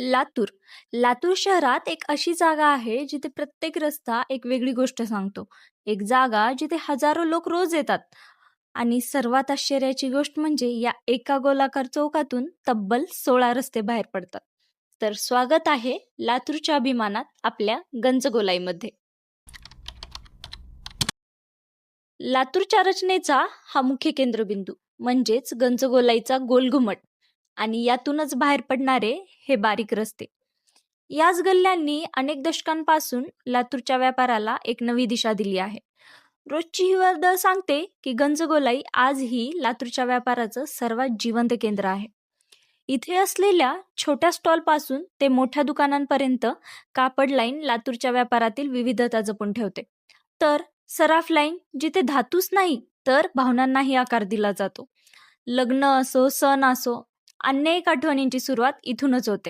लातूर. लातूर शहरात एक अशी जागा आहे जिथे प्रत्येक रस्ता एक वेगळी गोष्ट सांगतो. एक जागा जिथे हजारो लोक रोज येतात. आणि सर्वात आश्चर्याची गोष्ट म्हणजे या एका गोलाकार चौकातून तब्बल 16 रस्ते बाहेर पडतात. तर स्वागत आहे लातूरच्या अभिमानात आपल्या गंजगोलाईमध्ये. लातूरच्या रचनेचा हा मुख्य केंद्रबिंदू म्हणजेच गंजगोलाईचा गोलघुमट आणि यातूनच बाहेर पडणारे हे बारीक रस्ते. याच गल्ल्यांनी अनेक दशकांपासून लातूरच्या व्यापाराला एक नवी दिशा दिली आहे. रोजची ही वर्दळ सांगते की गंजगोलाई आजही लातूरच्या व्यापाराचं सर्वात जिवंत केंद्र आहे. इथे असलेल्या छोट्या स्टॉलपासून ते मोठ्या दुकानांपर्यंत कापड लाईन लातूरच्या व्यापारातील विविधता जपून ठेवते. तर सराफ लाईन जिथे धातूच नाही तर भावनांनाही आकार दिला जातो. लग्न असो, सण असो, अनेक आठवणींची सुरुवात इथूनच होते.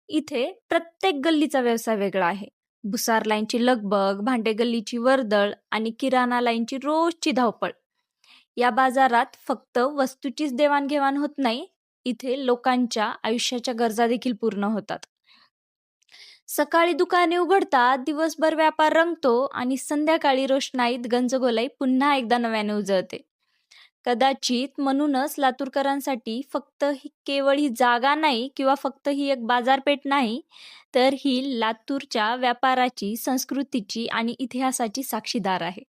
इथे प्रत्येक गल्लीचा व्यवसाय वेगळा आहे. भुसार लाईनची लगबग, भांडे गल्लीची वर्दळ आणि किराणा लाईनची रोजची धावपळ. या बाजारात फक्त वस्तूचीच देवाणघेवाण होत नाही, इथे लोकांच्या आयुष्याच्या गरजा देखील पूर्ण होतात. सकाळी दुकाने उघडतात, दिवसभर व्यापार रंगतो आणि संध्याकाळी रोषणाईत गंजगोलाई पुन्हा एकदा नव्याने उजळते. कदाचित म्हणूनच लातूरकरांसाठी फक्त केवळ ही जागा नाही किंवा फक्त ही एक बाजारपेठ नाही, तर ही लातूरच्या व्यापाराची, संस्कृतीची आणि इतिहासाची साक्षीदार आहे.